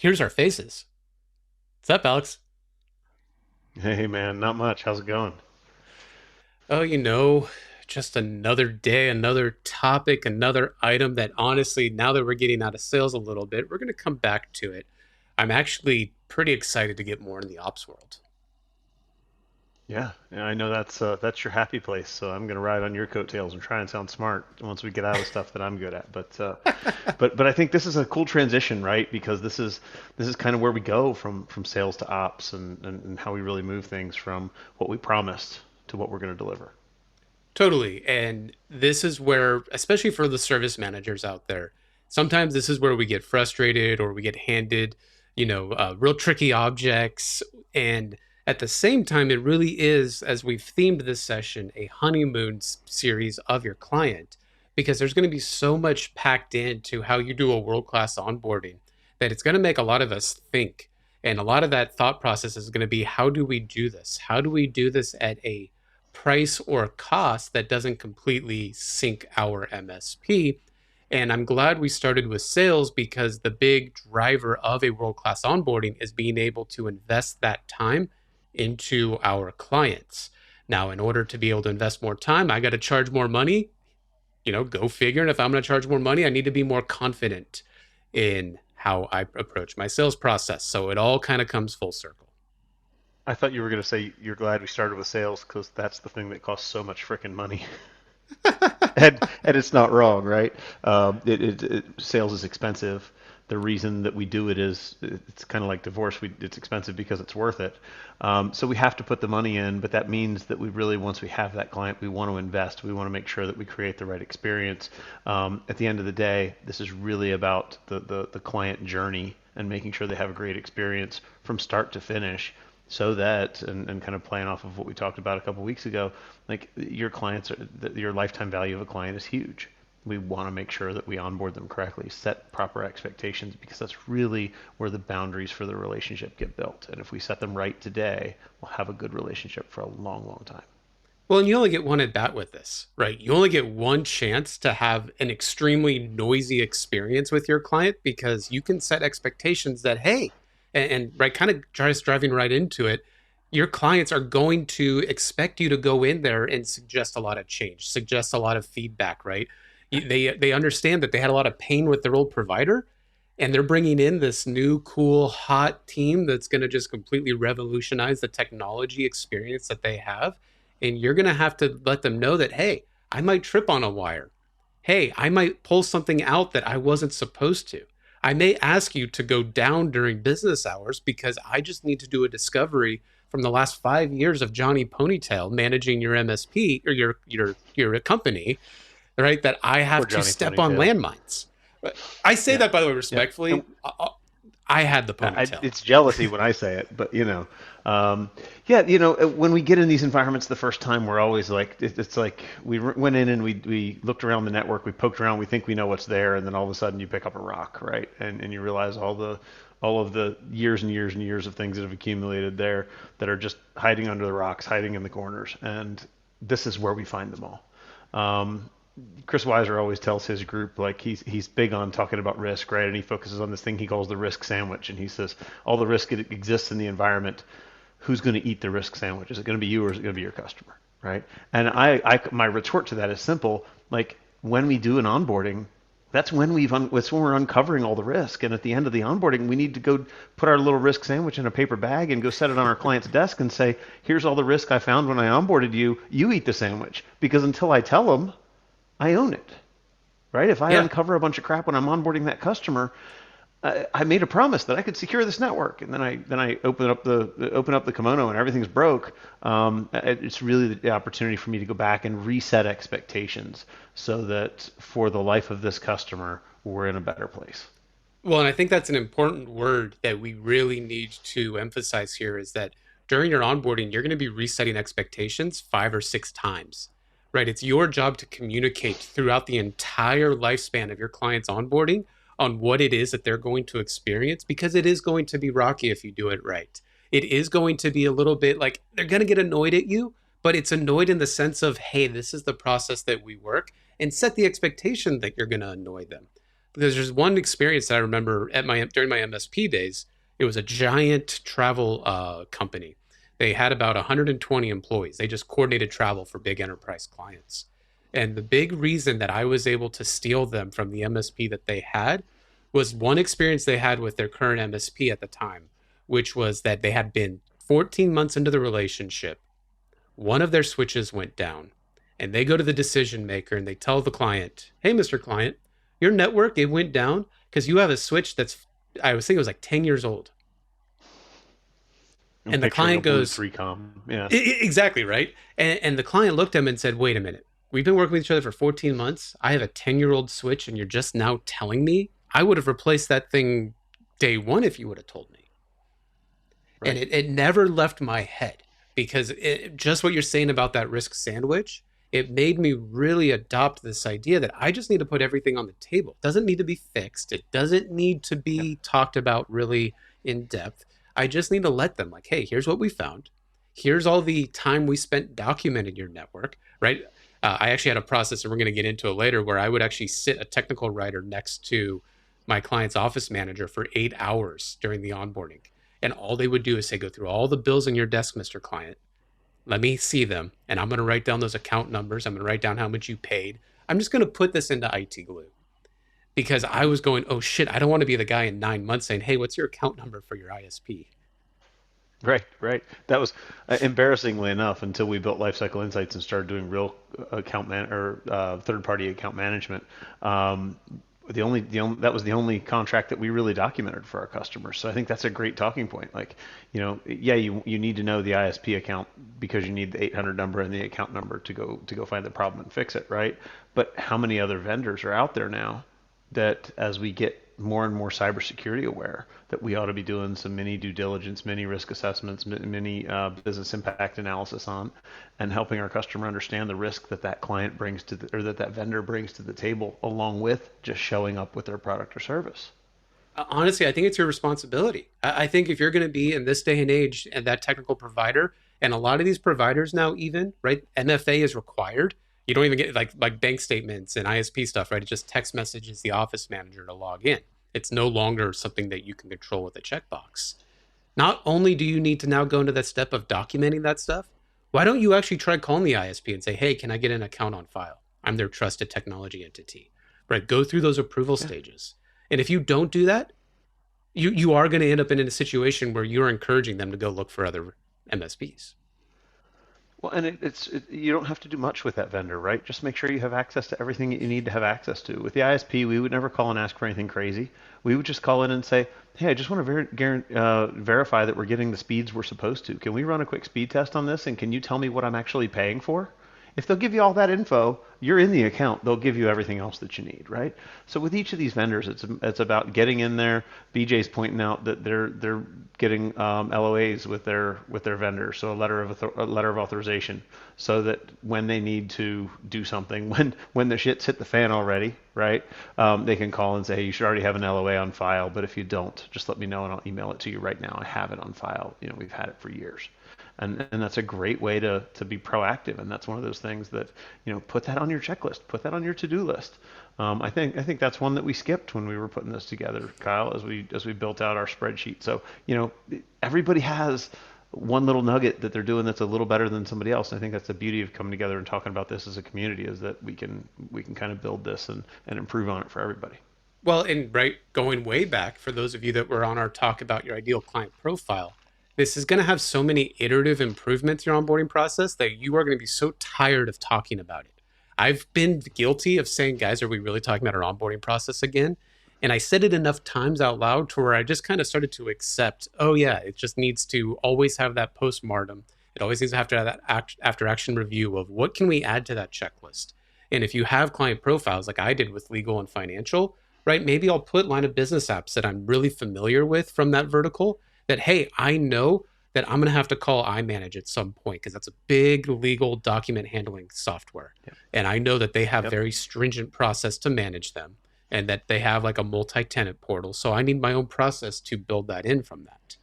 here's our faces. What's up, Alex? Hey man, not much. How's it going? Oh, just another day, another topic, another item that honestly, now that we're getting out of sales a little bit, we're going to come back to it. I'm actually pretty excited to get more in the ops world. Yeah, I know that's your happy place. So I'm gonna ride on your coattails and try and sound smart once we get out of the stuff that I'm good at. But I think this is a cool transition, right? Because this is kind of where we go from sales to ops and how we really move things from what we promised to what we're going to deliver. Totally. And this is where, especially for the service managers out there, sometimes this is where we get frustrated or we get handed, real tricky objects. And at the same time, it really is, as we've themed this session, a honeymoon series of your client, because there's going to be so much packed into how you do a world-class onboarding that it's going to make a lot of us think. And a lot of that thought process is going to be, how do we do this? How do we do this at a price or cost that doesn't completely sink our MSP? And I'm glad we started with sales because the big driver of a world class onboarding is being able to invest that time into our clients. Now, in order to be able to invest more time, I got to charge more money. Go figure. And if I'm going to charge more money, I need to be more confident in how I approach my sales process. So it all kind of comes full circle. I thought you were going to say you're glad we started with sales because that's the thing that costs so much freaking money. And it's not wrong, right? Sales is expensive. The reason that we do it is it's kind of like divorce. It's expensive because it's worth it. So we have to put the money in, but that means that we really, once we have that client, we want to invest. We want to make sure that we create the right experience. At the end of the day, this is really about the client journey and making sure they have a great experience from start to finish so that and kind of playing off of what we talked about a couple weeks ago, like your lifetime value of a client is huge. We want to make sure that we onboard them correctly, set proper expectations, because that's really where the boundaries for the relationship get built. And if we set them right today, we'll have a good relationship for a long, long time. Well, and you only get one at bat with this, right? You only get one chance to have an extremely noisy experience with your client because you can set expectations that, hey, and right, kind of just driving right into it, your clients are going to expect you to go in there and suggest a lot of change, suggest a lot of feedback, right? They understand that they had a lot of pain with their old provider, and they're bringing in this new, cool, hot team that's going to just completely revolutionize the technology experience that they have. And you're going to have to let them know that, hey, I might trip on a wire. Hey, I might pull something out that I wasn't supposed to. I may ask you to go down during business hours because I just need to do a discovery from the last 5 years of Johnny Ponytail managing your MSP or your company, right? That I Poor have to Johnny step on Ponytail. landmines. I say Yeah, that, by the way, yeah. And respectfully. I had the ponytail. it's jealousy when I say it, but yeah, when we get in these environments the first time, we're always like, it's like went in and we looked around the network, we poked around, we think we know what's there, and then all of a sudden you pick up a rock, right? And you realize all of the years and years and years of things that have accumulated there that are just hiding under the rocks, hiding in the corners, and this is where we find them all. Chris Weiser always tells his group, like, he's big on talking about risk, right? And he focuses on this thing he calls the risk sandwich. And he says all the risk that exists in the environment, who's going to eat the risk sandwich? Is it going to be you or is it going to be your customer, right? And my retort to that is simple. Like, when we do an onboarding, that's when we're uncovering all the risk. And at the end of the onboarding, we need to go put our little risk sandwich in a paper bag and go set it on our client's desk and say, here's all the risk I found when I onboarded you. You eat the sandwich, because until I tell them, I own it, right? If I Yeah. uncover a bunch of crap when I'm onboarding that customer, I made a promise that I could secure this network, and then I open up the kimono and everything's broke. It's really the opportunity for me to go back and reset expectations so that for the life of this customer, we're in a better place. Well, and I think that's an important word that we really need to emphasize here is that during your onboarding, you're going to be resetting expectations 5 or 6 times, right? It's your job to communicate throughout the entire lifespan of your client's onboarding on what it is that they're going to experience because it is going to be rocky if you do it right. It is going to be a little bit like they're going to get annoyed at you, but it's annoyed in the sense of, hey, this is the process that we work, and set the expectation that you're going to annoy them. Because there's one experience that I remember at my during my MSP days. It was a giant travel company. They had about 120 employees. They just coordinated travel for big enterprise clients. And the big reason that I was able to steal them from the MSP that they had was one experience they had with their current MSP at the time, which was that they had been 14 months into the relationship. One of their switches went down, and they go to the decision maker and they tell the client, "Hey, Mr. Client, your network, it went down because you have a switch that's, I was thinking it was like 10 years old." I'm And the picturing a client blue goes, 3Com. Yeah. Exactly, right?" And the client looked at him and said, "Wait a minute. We've been working with each other for 14 months. I have a 10-year-old switch, and you're just now telling me I would have replaced that thing day one if you would have told me." And Right. it never left my head because just what you're saying about that risk sandwich, it made me really adopt this idea that I just need to put everything on the table. It doesn't need to be fixed. It doesn't need to Yeah. be talked about really in depth. I just need to let them, like, hey, here's what we found. Here's all the time we spent documenting your network, right? I actually had a process, and we're going to get into it later, where I would actually sit a technical writer next to my client's office manager for 8 hours during the onboarding. And all they would do is say, "Go through all the bills in your desk, Mr. Client. Let me see them. And I'm going to write down those account numbers. I'm going to write down how much you paid. I'm just going to put this into IT Glue." Because I was going, oh shit, I don't want to be the guy in 9 months saying, "Hey, what's your account number for your ISP?" Right, right. That was embarrassingly enough until we built Lifecycle Insights and started doing real account man or third-party account management. Um, the only that was the only contract that we really documented for our customers. So I think that's a great talking point. Like, yeah, you need to know the ISP account because you need the 800 number and the account number to go find the problem and fix it, right? But how many other vendors are out there now that as we get more and more cybersecurity aware, that we ought to be doing some mini due diligence, mini risk assessments, mini business impact analysis on, and helping our customer understand the risk that that client brings to the, or that that vendor brings to the table, along with just showing up with their product or service. Honestly, I think it's your responsibility. I think if you're going to be in this day and age and that technical provider, and a lot of these providers now, even right, MFA is required. You don't even get like bank statements and ISP stuff, right? It just text messages the office manager to log in. It's no longer something that you can control with a checkbox. Not only do you need to now go into that step of documenting that stuff, why don't you actually try calling the ISP and say, "Hey, can I get an account on file? I'm their trusted technology entity." Right? Go through those approval Yeah. stages. And if you don't do that, you are going to end up in a situation where you're encouraging them to go look for other MSPs. Well, and you don't have to do much with that vendor, right? Just make sure you have access to everything that you need to have access to. With the ISP, we would never call and ask for anything crazy. We would just call in and say, "Hey, I just want to verify that we're getting the speeds we're supposed to. Can we run a quick speed test on this? And can you tell me what I'm actually paying for?" If they'll give you all that info, you're in the account. They'll give you everything else that you need, right? So with each of these vendors, it's about getting in there. BJ's pointing out that they're getting LOAs with their vendors, so a letter of authorization, so that when they need to do something, when the shit's hit the fan already, right? They can call and say, "Hey, you should already have an LOA on file, but if you don't, just let me know and I'll email it to you right now. I have it on file. We've had it for years." And that's a great way to be proactive. And that's one of those things that, put that on your checklist, put that on your to-do list. I think that's one that we skipped when we were putting this together, Kyle, as we built out our spreadsheet. So, everybody has one little nugget that they're doing that's a little better than somebody else. And I think that's the beauty of coming together and talking about this as a community, is that we can kind of build this and improve on it for everybody. Well, and right, going way back, for those of you that were on our talk about your ideal client profile, this is going to have so many iterative improvements to your onboarding process that you are going to be so tired of talking about it. I've been guilty of saying, "Guys, are we really talking about our onboarding process again?" And I said it enough times out loud to where I just kind of started to accept, oh, yeah, it just needs to always have that postmortem. It always needs to have to have that after action review of what can we add to that checklist. And if you have client profiles like I did with legal and financial, right, maybe I'll put line of business apps that I'm really familiar with from that vertical, that, hey, I know that I'm going to have to call iManage at some point because that's a big legal document handling software. Yep. And I know that they have Yep. very stringent process to manage them, and that they have like a multi-tenant portal. So I need my own process to build that in from that.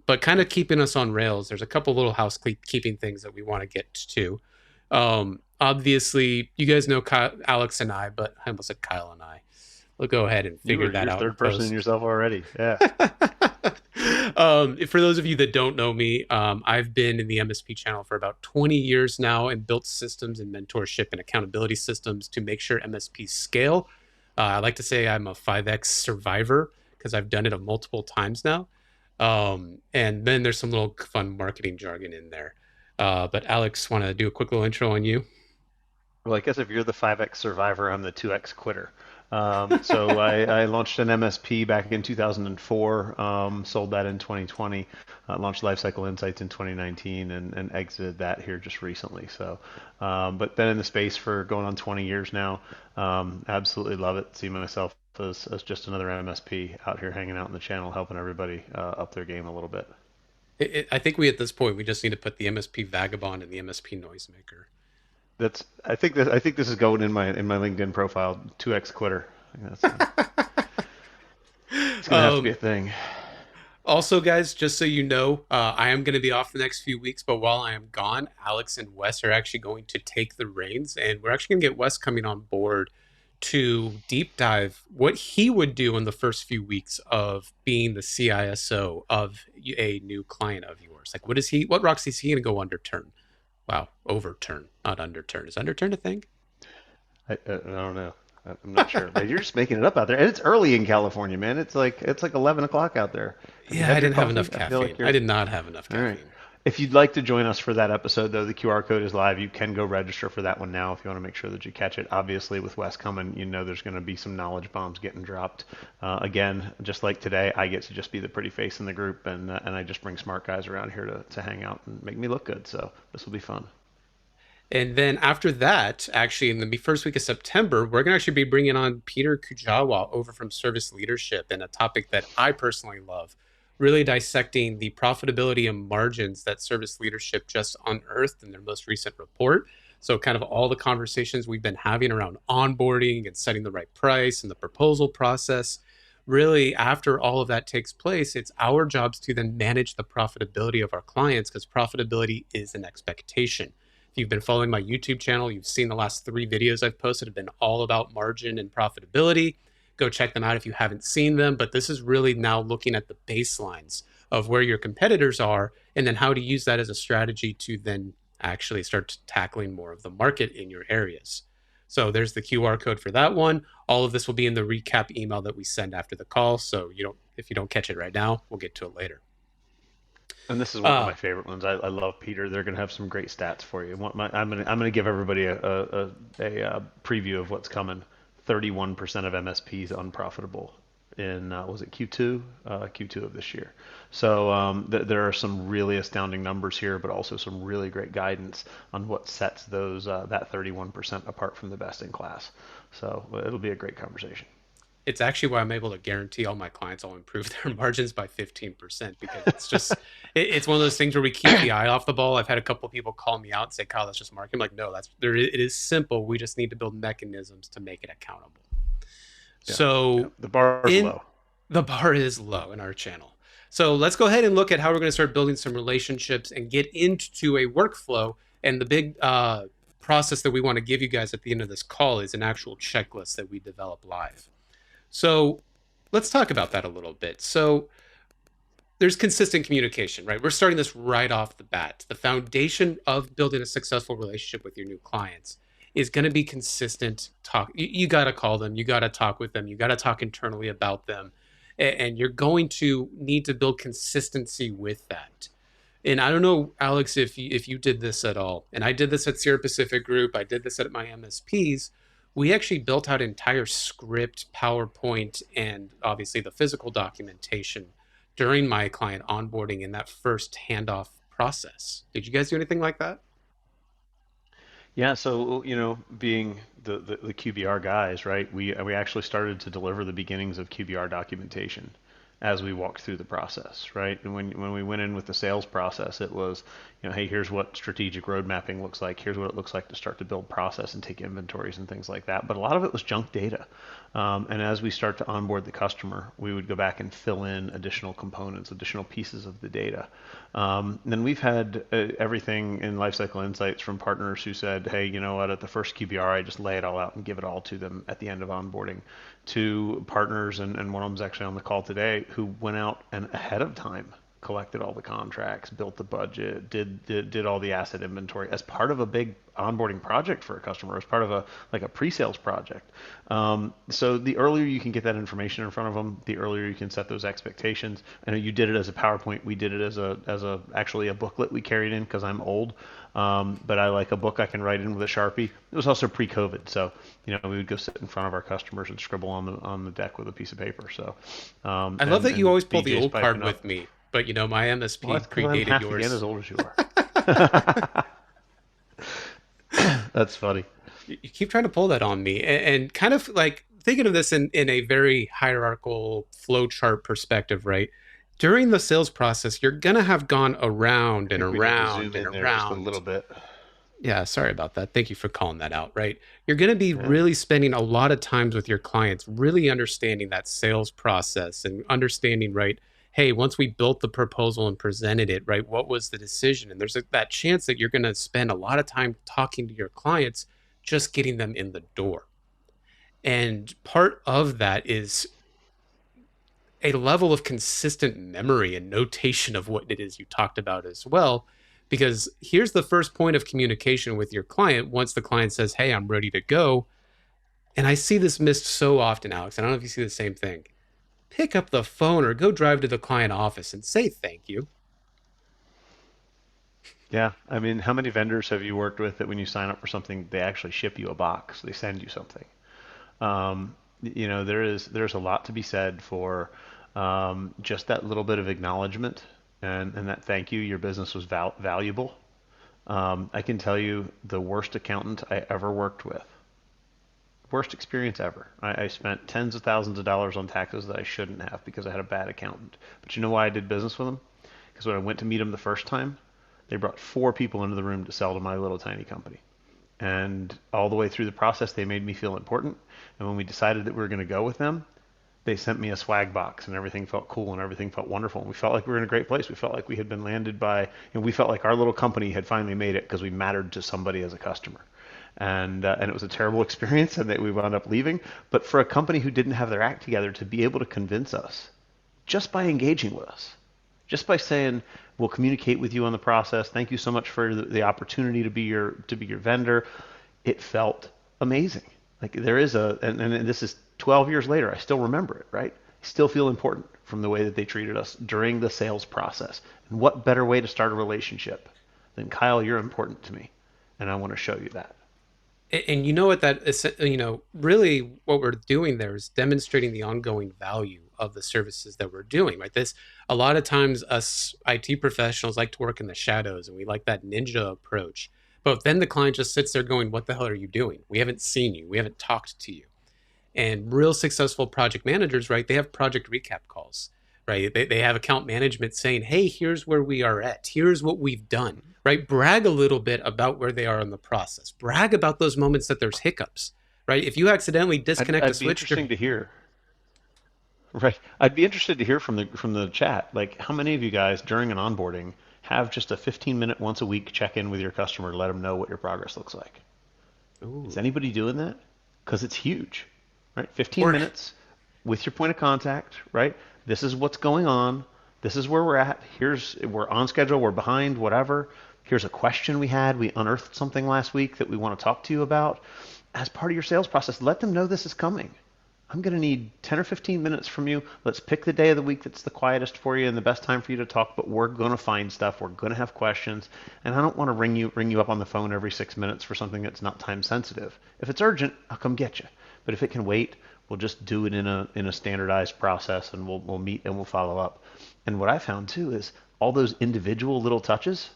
But kind of keeping us on rails, there's a couple little housekeeping things that we want to get to. Obviously, you guys know Alex and I, but I almost said Kyle and I. we'll go ahead and figure that You're out in third person in post. yourself already. Yeah. For those of you that don't know me, I've been in the MSP channel for about 20 years now and built systems and mentorship and accountability systems to make sure MSPs scale. I like to say I'm a 5X survivor because I've done it a multiple times now. And then there's some little fun marketing jargon in there. But Alex, want to do a quick little intro on you? Well, I guess if you're the 5X survivor, I'm the 2X quitter. I launched an MSP back in 2004, sold that in 2020, launched Lifecycle Insights in 2019, and exited that here just recently. But been in the space for going on 20 years now. Absolutely love it. See myself as just another MSP out here hanging out in the channel, helping everybody up their game a little bit. I think we at this point we just need to put the MSP vagabond and the MSP noisemaker. I think this is going in my LinkedIn profile. 2X quitter. I think it's gonna have to be um, a thing. Also, guys, just so you know, I am going to be off the next few weeks, but while I am gone, Alex and Wes are actually going to take the reins, and we're actually going to get Wes coming on board to deep dive what he would do in the first few weeks of being the CISO of a new client of yours. Like, what rocks is he going to go underturn? Wow, overturn, not underturn. Is underturn a thing? I don't know. I'm not sure. But you're just making it up out there, and it's early in California, man. It's like 11 o'clock out there. Have you Yeah, had I your didn't have coffee? enough I feel caffeine. like I you're did not have enough all right. caffeine. If you'd like to join us for that episode, though, the QR code is live. You can go register for that one now if you want to make sure that you catch it. Obviously, with Wes coming, you know there's going to be some knowledge bombs getting dropped. Again, just like today, I get to just be the pretty face in the group, and I just bring smart guys around here to hang out and make me look good. So this will be fun. And then after that, actually, in the first week of September, we're going to actually be bringing on Peter Kujawa over from Service Leadership and a topic that I personally love, really dissecting the profitability and margins that Service Leadership just unearthed in their most recent report. So, kind of all the conversations we've been having around onboarding and setting the right price and the proposal process. Really, after all of that takes place, it's our jobs to then manage the profitability of our clients because profitability is an expectation. If you've been following my YouTube channel, you've seen the last 3 videos I've posted have been all about margin and profitability. Go check them out if you haven't seen them. But this is really now looking at the baselines of where your competitors are and then how to use that as a strategy to then actually start tackling more of the market in your areas. So there's the QR code for that one. All of this will be in the recap email that we send after the call. So if you don't catch it right now, we'll get to it later. And this is one of Uh, my favorite ones. I love Peter. They're going to have some great stats for you. I'm going to give everybody a preview of what's coming. 31% of MSPs unprofitable in was it Q2 Q2 of this year. There are some really astounding numbers here, but also some really great guidance on what sets those that 31% apart from the best in class. So it'll be a great conversation. it's actually why I'm able to guarantee all my clients I'll improve their margins by 15% because it's one of those things where we keep the eye off the ball. I've had a couple of people call me out and say, Kyle, that's just marketing. I'm like, no, it is simple. We just need to build mechanisms to make it accountable. Yeah, yeah. So The bar's in low. the bar is low in our channel. So let's go ahead and look at how we're going to start building some relationships and get into a workflow. And the big process that we want to give you guys at the end of this call is an actual checklist that we develop live. So let's talk about that a little bit. So there's consistent communication, right? We're starting this right off the bat. The foundation of building a successful relationship with your new clients is going to be consistent talk. You got to call them, you got to talk with them, you got to talk internally about them, and you're going to need to build consistency with that. And I don't know, Alex, if you did this at all. And I did this at Sierra Pacific Group. I did this at my MSPs. We actually built out entire script, PowerPoint, and obviously the physical documentation during my client onboarding in that first handoff process. Did you guys do anything like that? Yeah, so being the QBR guys, right? We actually started to deliver the beginnings of QBR documentation as we walked through the process, right? And when we went in with the sales process, it was, hey, here's what strategic road mapping looks like. Here's what it looks like to start to build process and take inventories and things like that. But a lot of it was junk data. And as we start to onboard the customer, we would go back and fill in additional components, additional pieces of the data. Then we've had everything in Lifecycle Insights from partners who said, hey, you know what, at the first QBR, I just lay it all out and give it all to them at the end of onboarding, to partners, and one of them's actually on the call today, who went out and ahead of time collected all the contracts, built the budget, did all the asset inventory as part of a big onboarding project for a customer, as part of a like a pre-sales project. So the earlier you can get that information in front of them, the earlier you can set those expectations. I know you did it as a PowerPoint. We did it as a actually a booklet we carried in because I'm old. But I like a book I can write in with a Sharpie. It was also pre-COVID, so we would go sit in front of our customers and scribble on the deck with a piece of paper. So, I love and that you always pull the BJ's old card piping up. with me, but my Well, MSP that's because I'm predated half again as yours. old as you are. That's funny. You keep trying to pull that on me, and kind of like thinking of this in a very hierarchical flow chart perspective, right? During the sales process, you're gonna have gone I around and think we need to around zoom and in there just a around. little bit. Yeah, sorry about that. Thank you for calling that out, right? You're going to be Yeah. really spending a lot of times with your clients, really understanding that sales process and understanding, right? Hey, once we built the proposal and presented it, right, what was the decision? And there's that chance that you're going to spend a lot of time talking to your clients, just getting them in the door. And part of that is a level of consistent memory and notation of what it is you talked about as well. Because here's the first point of communication with your client once the client says, hey, I'm ready to go. And I see this missed so often, Alex. I don't know if you see the same thing. Pick up the phone or go drive to the client office and say thank you. Yeah. I mean, how many vendors have you worked with that when you sign up for something, they actually ship you a box, they send you something? There's a lot to be said for just that little bit of acknowledgement and that thank you. Your business was valuable. I can tell you the worst accountant I ever worked with, worst experience ever. I spent tens of thousands of dollars on taxes that I shouldn't have because I had a bad accountant. But you know why I did business with them? Because when I went to meet them the first time, they brought four people into the room to sell to my little tiny company. And all the way through the process, they made me feel important. And when we decided that we were going to go with them, they sent me a swag box and everything felt cool and everything felt wonderful. And we felt like we were in a great place. We felt like we had been landed by, we felt like our little company had finally made it because we mattered to somebody as a customer. And it was a terrible experience and that we wound up leaving. But for a company who didn't have their act together to be able to convince us just by engaging with us, just by saying we'll communicate with you on the process. Thank you so much for the opportunity to be your vendor. It felt amazing. Like there is and this is 12 years later. I still remember it, right? I still feel important from the way that they treated us during the sales process. And what better way to start a relationship than Kyle? You're important to me, and I want to show you that. And you know what that is, really what we're doing there is demonstrating the ongoing value of the services that we're doing, right? This, a lot of times us IT professionals like to work in the shadows and we like that ninja approach. But then the client just sits there going, what the hell are you doing? We haven't seen you. We haven't talked to you. And real successful project managers, right, they have project recap calls, right? They have account management saying, hey, here's where we are at, here's what we've done, right? Brag a little bit about where they are in the process, brag about those moments that there's hiccups, right? If you accidentally I'd, disconnect a I'd be switch interesting to hear. Right. I'd be interested to hear from the chat, like how many of you guys during an onboarding have just a 15-minute once a week check-in with your customer to let them know what your progress looks like? Is ooh, anybody doing that? Because it's huge, right? 15 or minutes with your point of contact, right? This is what's going on. This is where we're at. We're on schedule. We're behind. Whatever. Here's a question we had. We unearthed something last week that we want to talk to you about. As part of your sales process, let them know this is coming. I'm going to need 10 or 15 minutes from you. Let's pick the day of the week that's the quietest for you and the best time for you to talk, but we're going to find stuff. We're going to have questions. And I don't want to ring you up on the phone every 6 minutes for something that's not time sensitive. If it's urgent, I'll come get you. But if it can wait, we'll just do it in a standardized process and we'll meet and we'll follow up. And what I found too is all those individual little touches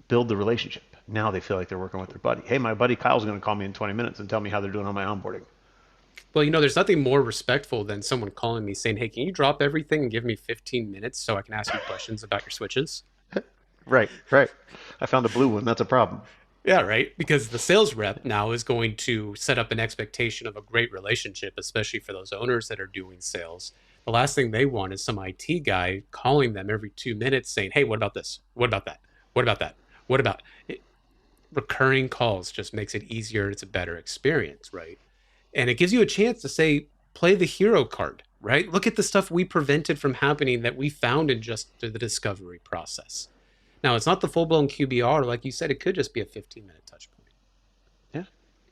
build the relationship. Now they feel like they're working with their buddy. Hey, my buddy Kyle's going to call me in 20 minutes and tell me how they're doing on my onboarding. Well, there's nothing more respectful than someone calling me saying, "Hey, can you drop everything and give me 15 minutes so I can ask you questions about your switches?" Right, right. I found a blue one. That's a problem. Yeah, right. Because the sales rep now is going to set up an expectation of a great relationship, especially for those owners that are doing sales. The last thing they want is some IT guy calling them every 2 minutes saying, "Hey, what about this? What about that? What about that? What about it?" Recurring calls just makes it easier. It's a better experience, right? And it gives you a chance to say, play the hero card, right? Look at the stuff we prevented from happening that we found in just the discovery process. Now, it's not the full blown QBR. Like you said, it could just be a 15-minute touch point. Yeah.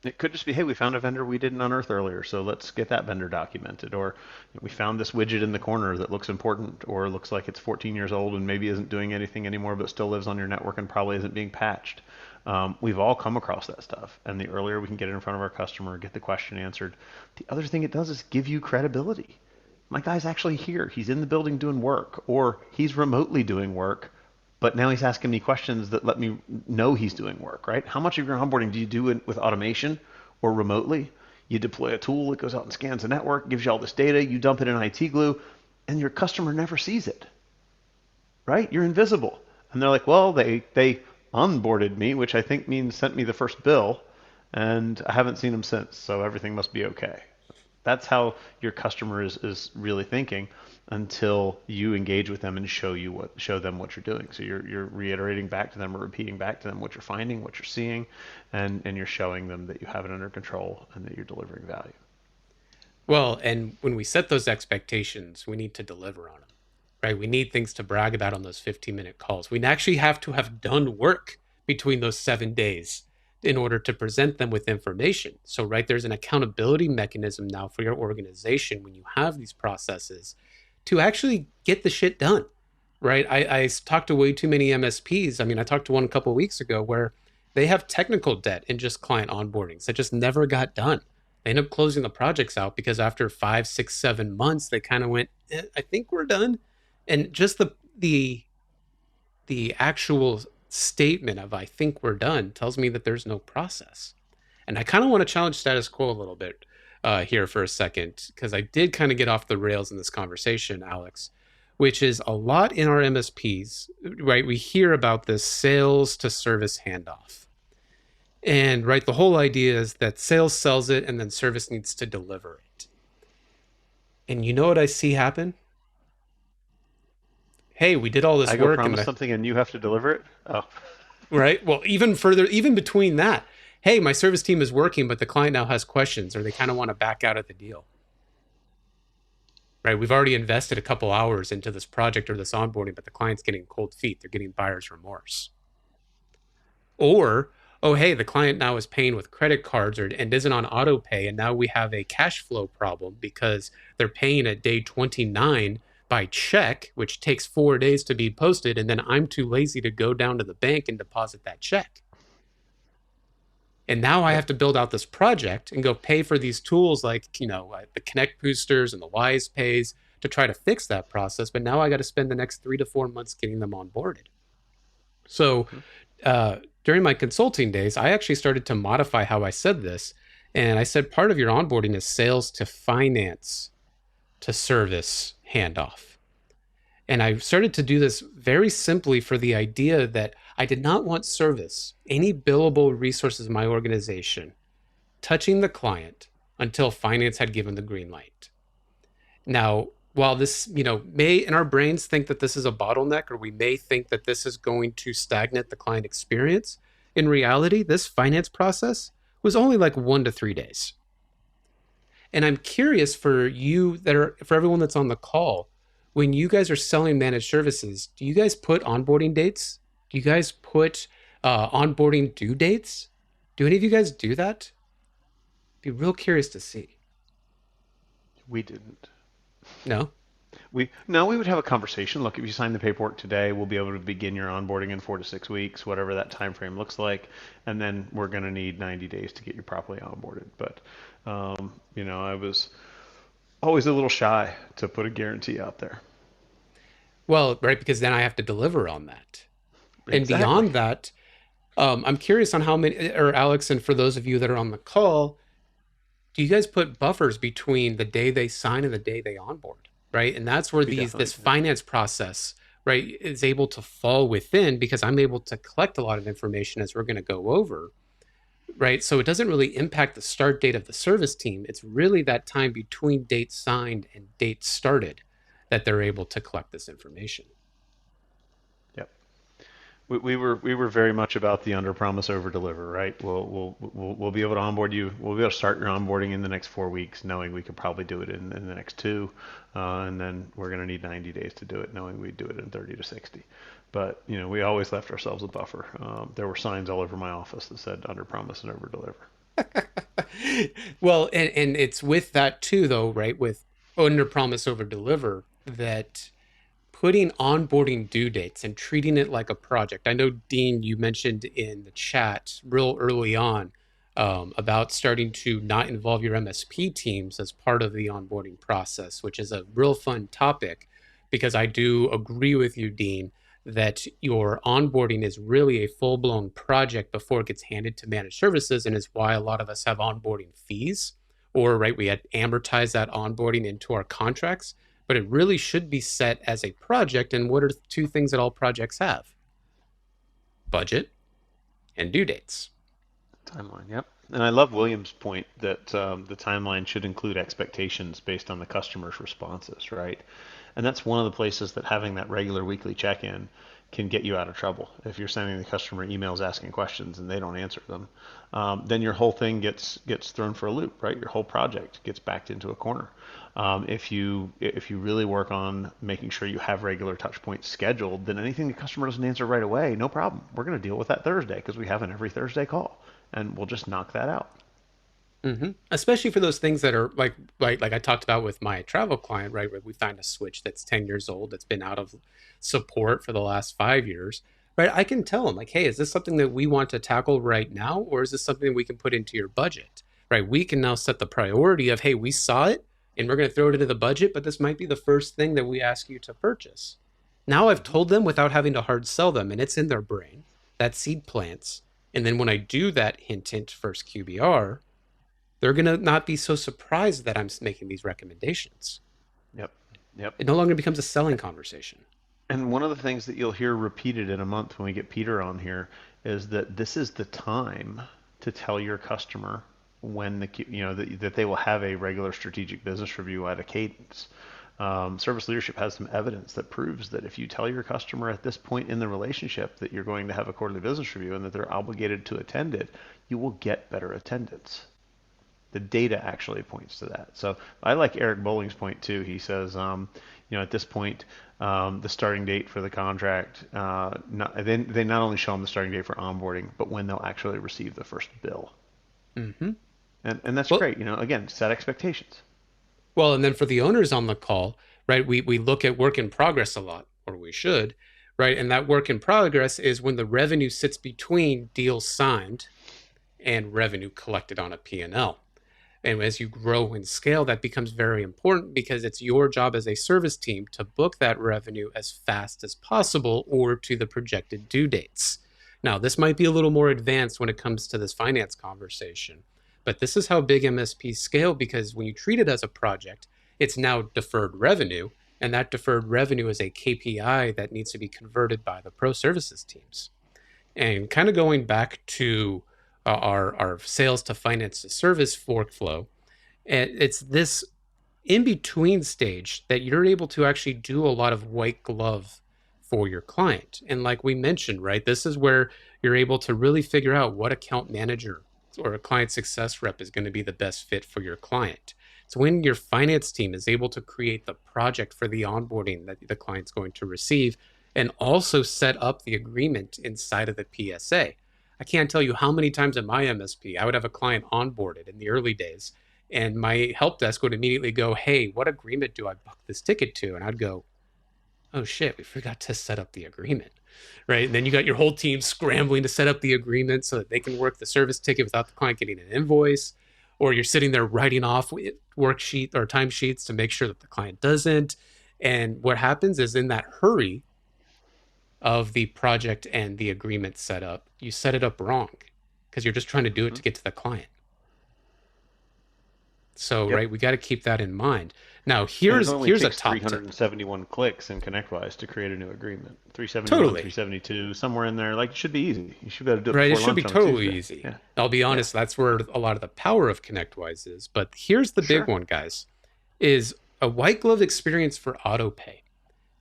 It could just be, hey, we found a vendor we didn't unearth earlier, so let's get that vendor documented. Or we found this widget in the corner that looks important or looks like it's 14 years old and maybe isn't doing anything anymore, but still lives on your network and probably isn't being patched. We've all come across that stuff. And the earlier we can get it in front of our customer, get the question answered, the other thing it does is give you credibility. My guy's actually here. He's in the building doing work, or he's remotely doing work, but now he's asking me questions that let me know he's doing work, right? How much of your onboarding do you do with automation or remotely? You deploy a tool that goes out and scans the network, gives you all this data, you dump it in IT glue, and your customer never sees it, right? You're invisible. And they're like, well, they onboarded me, which I think means sent me the first bill, and I haven't seen them since, so everything must be okay. That's how your customer is really thinking until you engage with them and show them what you're doing. So you're reiterating back to them or repeating back to them what you're finding, what you're seeing, and you're showing them that you have it under control and that you're delivering value. Well, and when we set those expectations, we need to deliver on them, right? We need things to brag about on those 15-minute calls. We actually have to have done work between those 7 days in order to present them with information. So, right, there's an accountability mechanism now for your organization when you have these processes to actually get the shit done, right? I talked to way too many MSPs. I mean, I talked to one a couple of weeks ago where they have technical debt in just client onboardings that just never got done. They end up closing the projects out because after 5, 6, 7 months, they kind of went, I think we're done. And just the actual statement of "I think we're done" tells me that there's no process. And I kind of want to challenge status quo a little bit here for a second, because I did kind of get off the rails in this conversation, Alex, which is a lot in our MSPs, right? We hear about this sales to service handoff. And right, the whole idea is that sales sells it and then service needs to deliver it. And you know what I see happen? Hey, we did all this I go work promise something and you have to deliver it. Oh, right? Well, even further, even between that, hey, my service team is working, but the client now has questions or they kind of want to back out of the deal. Right? We've already invested a couple hours into this project or this onboarding, but the client's getting cold feet. They're getting buyer's remorse. Or, oh, hey, the client now is paying with credit cards and isn't on auto pay. And now we have a cash flow problem because they're paying at day 29 by check, which takes 4 days to be posted. And then I'm too lazy to go down to the bank and deposit that check. And now I yep. have to build out this project and go pay for these tools like, the Connect boosters and the Wise Pays to try to fix that process. But now I got to spend the next 3 to 4 months getting them onboarded. So during my consulting days, I actually started to modify how I said this. And I said part of your onboarding is sales to finance to service handoff. And I started to do this very simply for the idea that I did not want service, any billable resources in my organization, touching the client until finance had given the green light. Now, while this, may in our brains think that this is a bottleneck, or we may think that this is going to stagnate the client experience, in reality, this finance process was only like 1 to 3 days. And I'm curious for for everyone that's on the call, when you guys are selling managed services, do you guys put onboarding dates? Do you guys put onboarding due dates? Do any of you guys do that? Be real curious to see. We didn't. No? We would have a conversation. Look, if you sign the paperwork today, we'll be able to begin your onboarding in 4 to 6 weeks, whatever that time frame looks like, and then we're going to need 90 days to get you properly onboarded. But I was always a little shy to put a guarantee out there. Well, right, because then I have to deliver on that. And Exactly. beyond that, I'm curious on how many, or Alex, and for those of you that are on the call, do you guys put buffers between the day they sign and the day they onboard, right? And that's where We this definitely do. finance process, right, is able to fall within, because I'm able to collect a lot of information as we're going to go over, right? So it doesn't really impact the start date of the service team. It's really that time between date signed and date started that they're able to collect this information. Yep. We were very much about the under promise over deliver, right? We'll be able to onboard you. We'll be able to start your onboarding in the next 4 weeks, knowing we could probably do it in the next two, and then we're going to need 90 days to do it, knowing we do it in 30 to 60. But we always left ourselves a buffer. There were signs all over my office that said under promise and over deliver. Well, and it's with that too, though, right? With under promise over deliver, that putting onboarding due dates and treating it like a project. I know, Dean, you mentioned in the chat real early on about starting to not involve your MSP teams as part of the onboarding process, which is a real fun topic, because I do agree with you, Dean, that your onboarding is really a full blown project before it gets handed to managed services, and is why a lot of us have onboarding fees, or right, we had amortized that onboarding into our contracts, but it really should be set as a project. And what are the two things that all projects have? Budget and due dates. Timeline, yep. And I love William's point that the timeline should include expectations based on the customer's responses, right? And that's one of the places that having that regular weekly check-in can get you out of trouble. If you're sending the customer emails asking questions and they don't answer them, then your whole thing gets thrown for a loop, right? Your whole project gets backed into a corner. If you really work on making sure you have regular touch points scheduled, then anything the customer doesn't answer right away, no problem. We're going to deal with that Thursday because we have an every Thursday call, and we'll just knock that out. Especially for those things that are like I talked about with my travel client, right? Where we find a switch that's 10 years old, that's been out of support for the last 5 years, right? I can tell them, like, hey, is this something that we want to tackle right now? Or is this something we can put into your budget, right? We can now set the priority of, hey, we saw it and we're going to throw it into the budget, but this might be the first thing that we ask you to purchase. Now I've Mm-hmm. told them without having to hard sell them, and it's in their brain. That seed plants. And then when I do that hint first QBR, they're going to not be so surprised that I'm making these recommendations. Yep. Yep. It no longer becomes a selling conversation. And one of the things that you'll hear repeated in a month when we get Peter on here is that this is the time to tell your customer when that they will have a regular strategic business review at a cadence. Service leadership has some evidence that proves that if you tell your customer at this point in the relationship that you're going to have a quarterly business review and that they're obligated to attend it, you will get better attendance. The data actually points to that. So I like Eric Bowling's point too. He says, at this point, the starting date for the contract, they not only show them the starting date for onboarding, but when they'll actually receive the first bill. Mm-hmm. And that's Well, great. Again, set expectations. well, and then for the owners on the call, right, we look at work in progress a lot, or we should, right? And that work in progress is when the revenue sits between deals signed and revenue collected on a P&L. And as you grow and scale, that becomes very important, because it's your job as a service team to book that revenue as fast as possible or to the projected due dates. Now, this might be a little more advanced when it comes to this finance conversation, but this is how big MSPs scale, because when you treat it as a project, it's now deferred revenue. And that deferred revenue is a KPI that needs to be converted by the pro services teams. And kind of going back to our sales to finance to service workflow, it's this in between stage that you're able to actually do a lot of white glove for your client. And like we mentioned, right, this is where you're able to really figure out what account manager or a client success rep is going to be the best fit for your client. So when your finance team is able to create the project for the onboarding that the client's going to receive, and also set up the agreement inside of the PSA. I can't tell you how many times at my MSP I would have a client onboarded in the early days, and my help desk would immediately go, hey, what agreement do I book this ticket to? And I'd go, oh shit, we forgot to set up the agreement. Right. And then you got your whole team scrambling to set up the agreement so that they can work the service ticket without the client getting an invoice. Or you're sitting there writing off worksheet or timesheets to make sure that the client doesn't. And what happens is, in that hurry of the project and the agreement setup, you set it up wrong because you're just trying to do it Mm-hmm. to get to the client. So, Yep. right, we got to keep that in mind. Now, And it here's only here's a takes top tip. 371 clicks in ConnectWise to create a new agreement. 371, Totally. 372, somewhere in there. Like, it should be easy. You should be able to do it Right, it before should be lunch on a totally Tuesday. easy. Yeah. I'll be Yeah. honest, that's where a lot of the power of ConnectWise is. But here's the big Sure. one, guys, is a white glove experience for auto pay.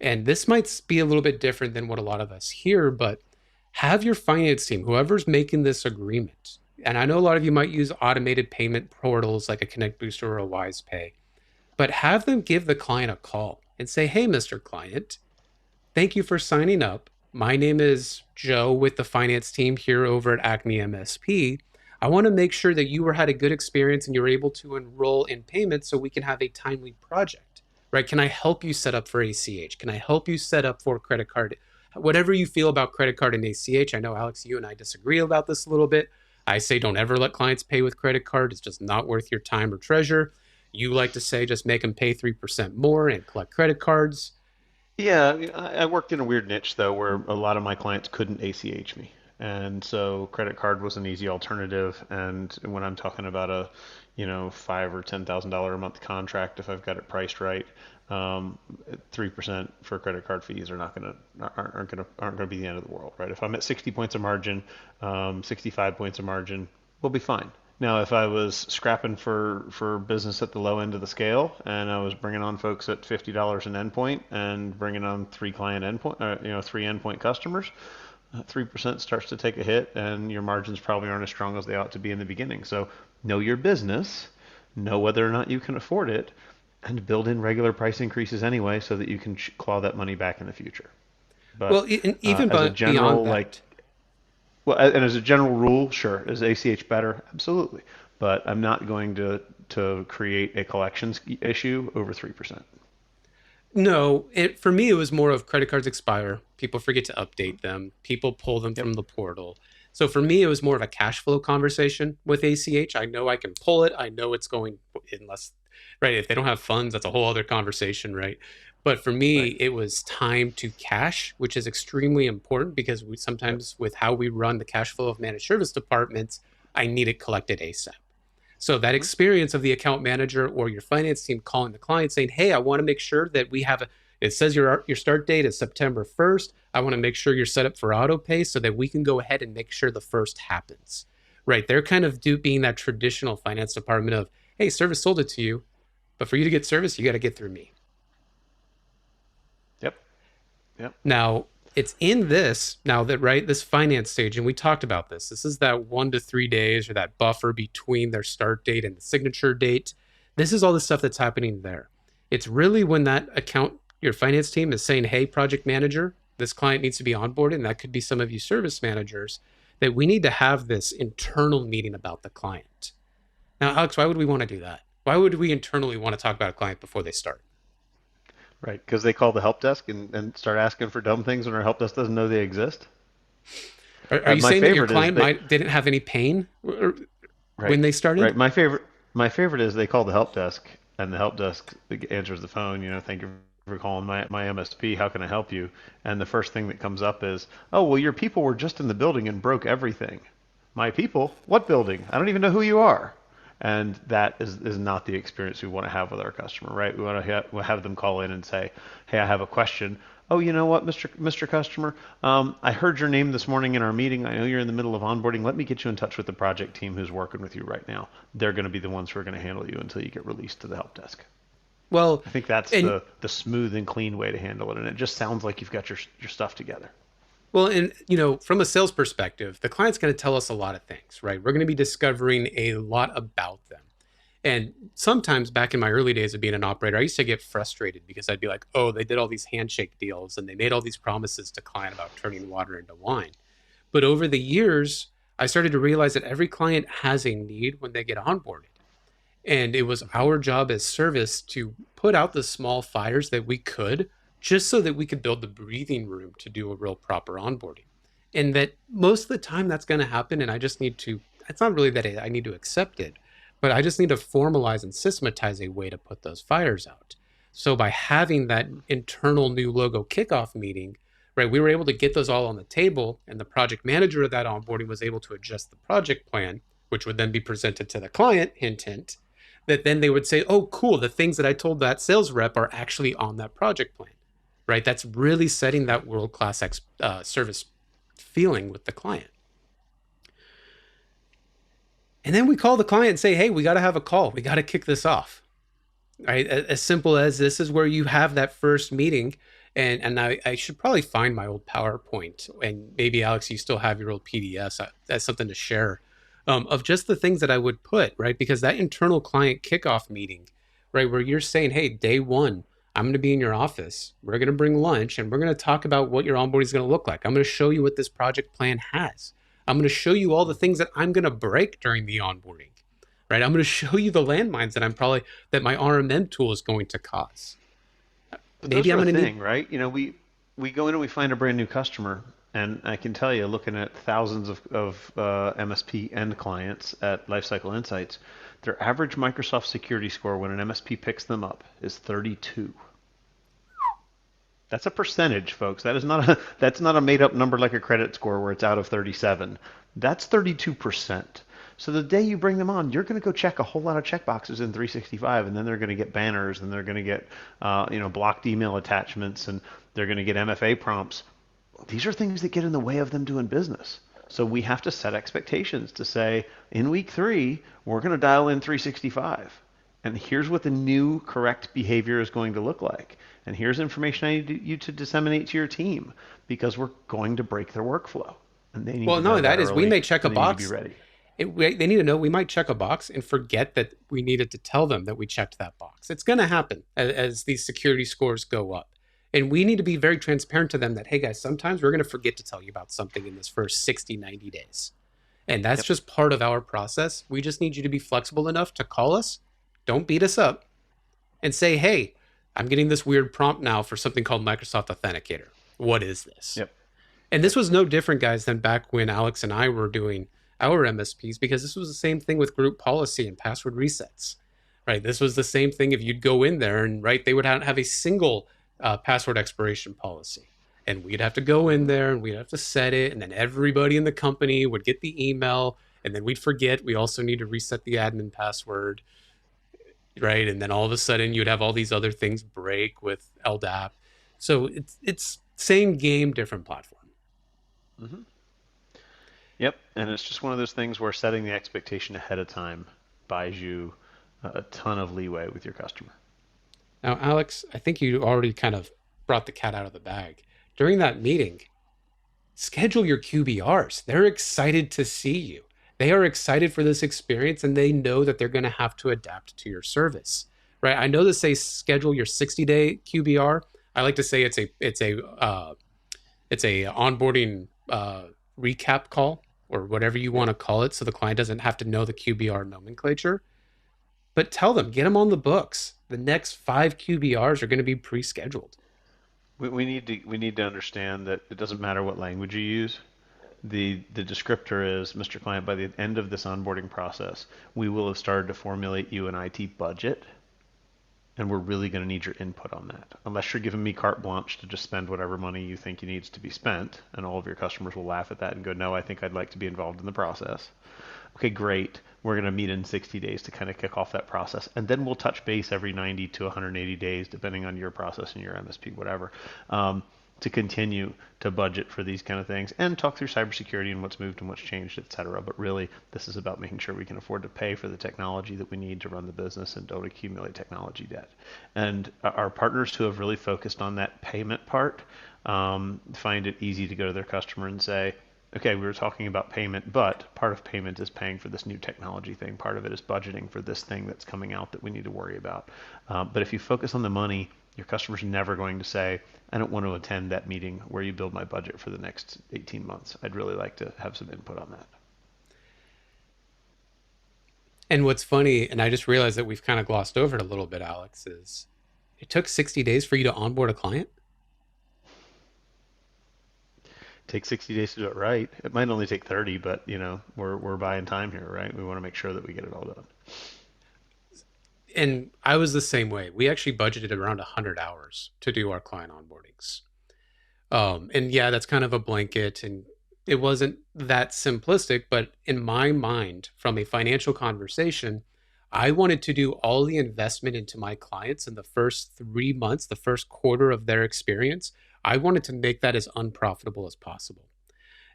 And this might be a little bit different than what a lot of us hear, but have your finance team, whoever's making this agreement, and I know a lot of you might use automated payment portals like a Connect Booster or a Wise Pay, but have them give the client a call and say, hey, Mr. Client, thank you for signing up. My name is Joe with the finance team here over at Acme MSP. I want to make sure that you had a good experience and you're able to enroll in payments so we can have a timely project, right? Can I help you set up for ACH? Can I help you set up for credit card? Whatever you feel about credit card and ACH, I know, Alex, you and I disagree about this a little bit. I say don't ever let clients pay with credit card. It's just not worth your time or treasure. You like to say just make them pay 3% more and collect credit cards. Yeah, I worked in a weird niche though, where a lot of my clients couldn't ACH me, and so credit card was an easy alternative. And when I'm talking about a, five or $10,000 a month contract, if I've got it priced right, 3% for credit card fees are not gonna aren't gonna be the end of the world, right? If I'm at 60 points of margin, 65 points of margin, we'll be fine. Now, if I was scrapping for business at the low end of the scale, and I was bringing on folks at $50 an endpoint and bringing on three endpoint customers, 3% starts to take a hit, and your margins probably aren't as strong as they ought to be in the beginning. So, know your business, know whether or not you can afford it, and build in regular price increases anyway, so that you can claw that money back in the future. But Well, even as a beyond general, like that, well, and as a general rule, sure, is ACH better? Absolutely. But I'm not going to create a collections issue over 3%. no, for me it was more of credit cards expire, people forget to update them, people pull them Yep. from the portal. So for me it was more of a cash flow conversation with ACH. I know I can pull it. I know it's going unless right, if they don't have funds, that's a whole other conversation, right? But for me, Right. it was time to cash, which is extremely important because we Yep. sometimes with how we run the cash flow of managed service departments, I need it collected ASAP. So that Hmm. experience of the account manager or your finance team calling the client saying, "Hey, I want to make sure that we have a it says your start date is September 1st. I want to make sure you're set up for auto pay so that we can go ahead and make sure the first happens." Right? They're kind of being that traditional finance department of, "Hey, service sold it to you, but for you to get service, you got to get through me." Yep. Yep. Now, it's in this now that right this finance stage, and we talked about this. This is that 1 to 3 days or that buffer between their start date and the signature date. This is all the stuff that's happening there. It's really when that account, your finance team is saying, "Hey, project manager, this client needs to be onboarded," and that could be some of you service managers, that we need to have this internal meeting about the client. Now, Alex, why would we want to do that? Why would we internally want to talk about a client before they start? Right. Because they call the help desk and start asking for dumb things when our help desk doesn't know they exist. Are you My saying that your favorite is client they might didn't have any pain Right. when they Right. started? My favorite is they call the help desk, and the help desk answers the phone. Thank you for calling my MSP. How can I help you? And the first thing that comes up is, oh, well, your people were just in the building and broke everything. My people? What building? I don't even know who you are. And that is not the experience we want to have with our customer, right? We want to have them call in and say, hey, I have a question. Oh, you know what, Mr. Customer? I heard your name this morning in our meeting. I know you're in the middle of onboarding. Let me get you in touch with the project team who's working with you right now. They're going to be the ones who are going to handle you until you get released to the help desk. Well, I think that's and the smooth and clean way to handle it, and it just sounds like you've got your stuff together. and from a sales perspective, the client's going to tell us a lot of things, right? We're going to be discovering a lot about them. And sometimes back in my early days of being an operator, I used to get frustrated because I'd be like, "Oh, they did all these handshake deals and they made all these promises to client about turning water into wine." But over the years, I started to realize that every client has a need when they get onboarded. And it was Hmm. our job as service to put out the small fires that we could, just so that we could build the breathing room to do a real proper onboarding. And that most of the time that's going to happen. And I just need to, it's not really that I need to accept it, but I just need to formalize and systematize a way to put those fires out. So by having that internal new logo kickoff meeting, right, we were able to get those all on the table. And the project manager of that onboarding was able to adjust the project plan, which would then be presented to the client, hint, hint, that then they would say, oh, cool, the things that I told that sales rep are actually on that project plan, right? That's really setting that world class service feeling with the client. And then we call the client and say, hey, we got to have a call. We got to kick this off, right? As simple as this is where you have that first meeting. And I should probably find my old PowerPoint, and maybe Alex, you still have your old PDFs. That's something to share, of just the things that I would put, right? Because that internal client kickoff meeting, right, where you're saying, hey, day one, I'm going to be in your office. We're going to bring lunch and we're going to talk about what your onboarding is going to look like. I'm going to show you what this project plan has. I'm going to show you all the things that I'm going to break during the onboarding, right? I'm going to show you the landmines that that my RMM tool is going to cause. But Maybe those I'm are a going to need. thing, right? We go in and we find a brand new customer, and I can tell you, looking at thousands of MSP end clients at Lifecycle Insights, their average Microsoft security score when an MSP picks them up is 32. That's a percentage, folks. That's not a made up number like a credit score where it's out of 37. That's 32%. So the day you bring them on, you're going to go check a whole lot of checkboxes in 365, and then they're going to get banners, and they're going to get blocked email attachments, and they're going to get MFA prompts. These are things that get in the way of them doing business. So we have to set expectations to say, in week 3, we're going to dial in 365. And here's what the new correct behavior is going to look like. And here's information I need you to disseminate to your team because we're going to break their workflow. And they need Well, to no, know that that is, we early may check a and they need to be box. ready. They need to know we might check a box and forget that we needed to tell them that we checked that box. It's going to happen as these security scores go up. And we need to be very transparent to them that, hey, guys, sometimes we're going to forget to tell you about something in this first 60, 90 days. And that's Yep. just part of our process. We just need you to be flexible enough to call us, don't beat us up, and say, hey, I'm getting this weird prompt now for something called Microsoft Authenticator. What is this? Yep. And Yep. this was no different, guys, than back when Alex and I were doing our MSPs, because this was the same thing with group policy and password resets, right? This was the same thing if you'd go in there and, right, they would have a single password expiration policy. And we'd have to go in there and we'd have to set it. And then everybody in the company would get the email. And then we'd forget we also need to reset the admin password, right? And then all of a sudden you'd have all these other things break with LDAP. So it's same game, different platform. Mm-hmm. Yep. And it's just one of those things where setting the expectation ahead of time buys you a ton of leeway with your customer. Now, Alex, I think you already kind of brought the cat out of the bag. During that meeting, schedule your QBRs. They're excited to see you. They are excited for this experience and they know that they're going to have to adapt to your service. Right? I know they say schedule your 60-day QBR. I like to say it's a onboarding recap call or whatever you want Yep. to call it, so the client doesn't have to know the QBR nomenclature. But tell them, get them on the books. The next 5 QBRs are going to be pre-scheduled. We need to understand that it doesn't matter what language you use. The descriptor is, Mr. Client, by the end of this onboarding process, we will have started to formulate you an IT budget, and we're really going to need your input on that. Unless you're giving me carte blanche to just spend whatever money you think you needs to be spent, and all of your customers will laugh at that and go, no, I think I'd like to be involved in the process. Okay, great. We're going to meet in 60 days to kind of kick off that process. And then we'll touch base every 90 to 180 days, depending on your process and your MSP, whatever, to continue to budget for these kind of things and talk through cybersecurity and what's moved and what's changed, et cetera. But really, this is about making sure we can afford to pay for the technology that we need to run the business and don't accumulate technology debt. And our partners who have really focused on that payment part find it easy to go to their customer and say, okay, we were talking about payment, but part of payment is paying for this new technology thing. Part of it is budgeting for this thing that's coming out that we need to worry about. But if you focus on the money, your customer's never going to say, I don't want to attend that meeting where you build my budget for the next 18 months. I'd really like to have some input on that. And what's funny, and I just realized that we've kind of glossed over it a little bit, Alex, is it took 60 days for you to onboard a client. Take 60 days to do it right. It might only take 30, but we're buying time here, right? We want to make sure that we get it all done. And I was the same way. We actually budgeted around 100 hours to do our client onboardings. And yeah, that's kind of a blanket, and it wasn't that simplistic, but in my mind, from a financial conversation, I wanted to do all the investment into my clients in the first 3 months, the first quarter of their experience. I wanted to make that as unprofitable as possible.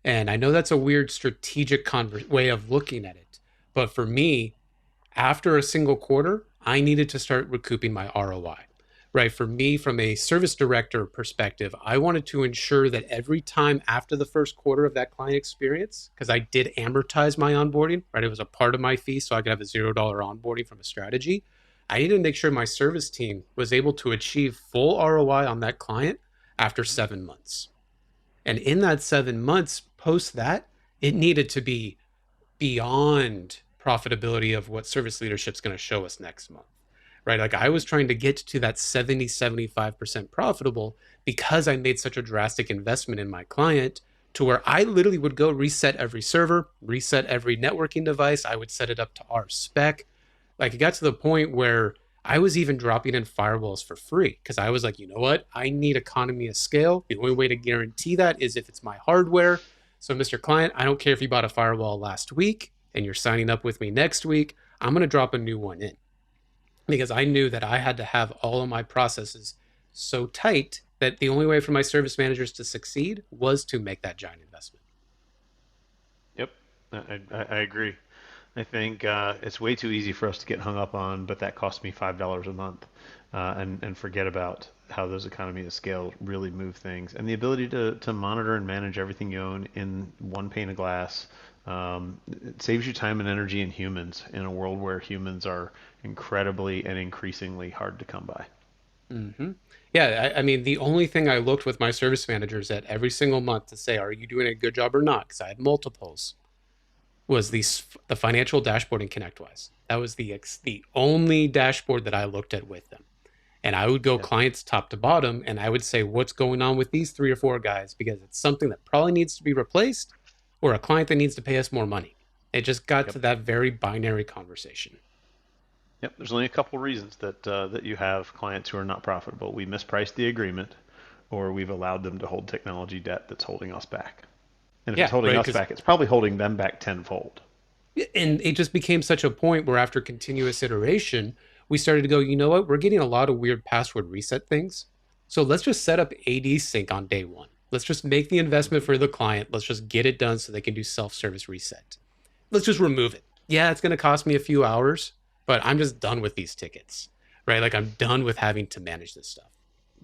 And I know that's a weird strategic way of looking at it. But for me, after a single quarter, I needed to start recouping my ROI. Right. For me, from a service director perspective, I wanted to ensure that every time after the first quarter of that client experience, because I did amortize my onboarding, right? It was a part of my fee, so I could have a $0 onboarding from a strategy. I needed to make sure my service team was able to achieve full ROI on that client after 7 months. And in that 7 months post that, it needed to be beyond profitability of what service leadership is going to show us next month, right? Like I was trying to get to that 70, 75% profitable because I made such a drastic investment in my client to where I literally would go reset every server, reset every networking device. I would set it up to our spec. Like it got to the point where I was even dropping in firewalls for free because I was like, you know what? I need economy of scale. The only way to guarantee that is if it's my hardware. So, Mr. Client, I don't care if you bought a firewall last week and you're signing up with me next week. I'm going to drop a new one in because I knew that I had to have all of my processes so tight that the only way for my service managers to succeed was to make that giant investment. Yep, I agree. I think it's way too easy for us to get hung up on, but that cost me $5 a month, and forget about how those economies of scale really move things, and the ability to monitor and manage everything you own in one pane of glass. It saves you time and energy and humans in a world where humans are incredibly and increasingly hard to come by. Mm-hmm. Yeah, I mean, the only thing I looked with my service managers at every single month to say, are you doing a good job or not? Because I had multiples, was the financial dashboard in ConnectWise. That was the only dashboard that I looked at with them. And I would go Yep. clients top to bottom and I would say, what's going on with these three or four guys? Because it's something that probably needs to be replaced or a client that needs to pay us more money. It just got Yep. to that very binary conversation. Yep. There's only a couple reasons that you have clients who are not profitable. We mispriced the agreement, or we've allowed them to hold technology debt that's holding us back. And if it's Yeah, holding right. us Because back, it's probably holding them back tenfold. and it just became such a point where after continuous iteration, we started to go, you know what? We're getting a lot of weird password reset things. So let's just set up AD sync on day one. Let's just make the investment Hmm. for the client. Let's just get it done so they can do self-service reset. Let's just remove it. Yeah, it's going to cost me a few hours, but I'm just done with these tickets, right? Like I'm done with having to manage this stuff.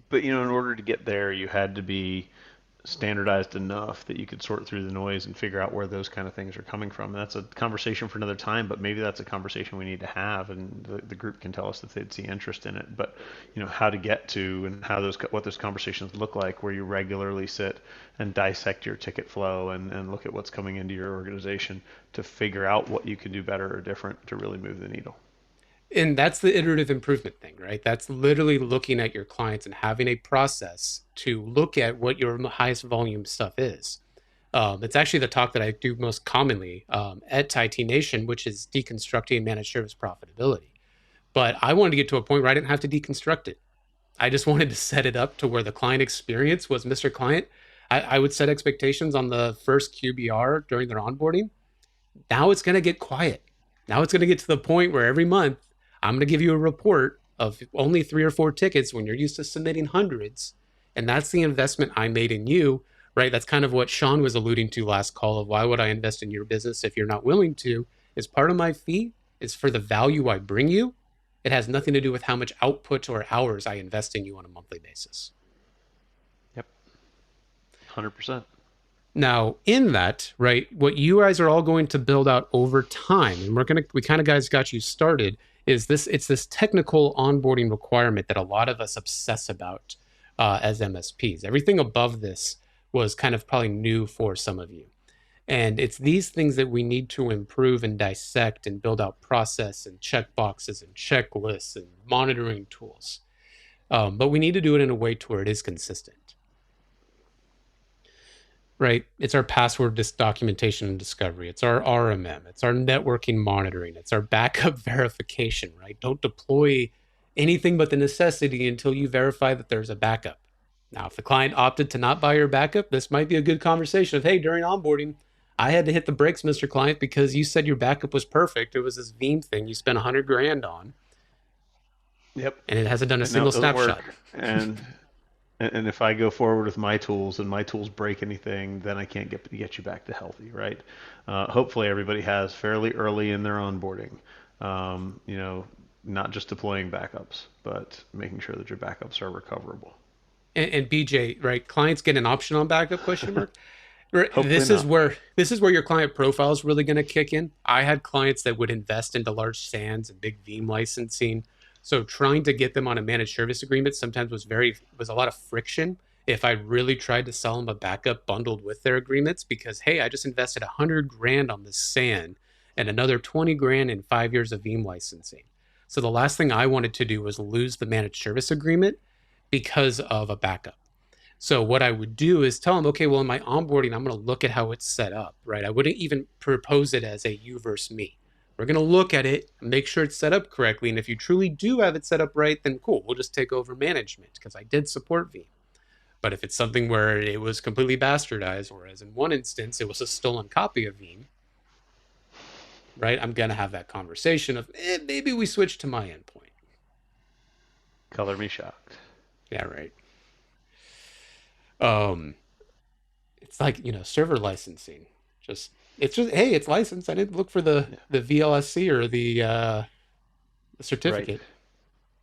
But in order to get there, you had to be standardized enough that you could sort through the noise and figure out where those kind of things are coming from. And that's a conversation for another time, but maybe that's a conversation we need to have, and the group can tell us if they'd see interest in it. But how to get to and how those what those conversations look like, where you regularly sit and dissect your ticket flow and look at what's coming into your organization to figure out what you can do better or different to really move the needle. And that's the iterative improvement thing, right? That's literally looking at your clients and having a process to look at what your highest volume stuff is. It's actually the talk that I do most commonly at IT Nation, which is deconstructing managed service profitability. But I wanted to get to a point where I didn't have to deconstruct it. I just wanted to set it up to where the client experience was Mr. Client. I would set expectations on the first QBR during their onboarding. Now it's going to get quiet. Now it's going to get to the point where every month I'm going to give you a report of only three or four tickets when you're used to submitting hundreds. And that's the investment I made in you, right? That's kind of what Sean was alluding to last call of why would I invest in your business if you're not willing to? Is part of my fee is for the value I bring you. It has nothing to do with how much output or hours I invest in you on a monthly basis. Yep, 100%. Now, in that, right, what you guys are all going to build out over time, and we kind of guys got you started, is it's this technical onboarding requirement that a lot of us obsess about as MSPs. Everything above this was kind of probably new for some of you. And it's these things that we need to improve and dissect and build out process and check boxes and checklists and monitoring tools. But we need to do it in a way to where it is consistent, right? It's our password documentation and discovery. It's our RMM. It's our networking monitoring. It's our backup verification, right? Don't deploy anything but the necessity until you verify that there's a backup. Now, if the client opted to not buy your backup, this might be a good conversation of, hey, during onboarding, I had to hit the brakes, Mr. Client, because you said your backup was perfect. It was this Veeam thing you spent 100 grand on, Yep. and it hasn't done a And now single it doesn't snapshot. work. And if I go forward with my tools and my tools break anything, then I can't get you back to healthy, right? Hopefully everybody has fairly early in their onboarding, you know, not just deploying backups, but making sure that your backups are recoverable. And BJ, right? Clients get an option on backup? Question mark. Right, Hopefully not. this is where your client profile is really going to kick in. I had clients that would invest into large SANs and big Veeam licensing. So trying to get them on a managed service agreement sometimes was a lot of friction if I really tried to sell them a backup bundled with their agreements because hey, I just invested 100 grand on this SAN and another 20 grand in 5 years of Veeam licensing. So the last thing I wanted to do was lose the managed service agreement because of a backup. So what I would do is tell them, okay, well, in my onboarding, I'm going to look at how it's set up, right? I wouldn't even propose it as a you versus me. We're going to look at it, make sure it's set up correctly. And if you truly do have it set up right, then cool, we'll just take over management because I did support Veeam. But if it's something where it was completely bastardized, or as in one instance, it was a stolen copy of Veeam, right? I'm going to have that conversation of maybe we switch to my endpoint. Color me shocked. Yeah, right. Um, it's like server licensing. Just it's just hey, it's licensed. I didn't look for the Yeah. the VLSC or the Right. certificate.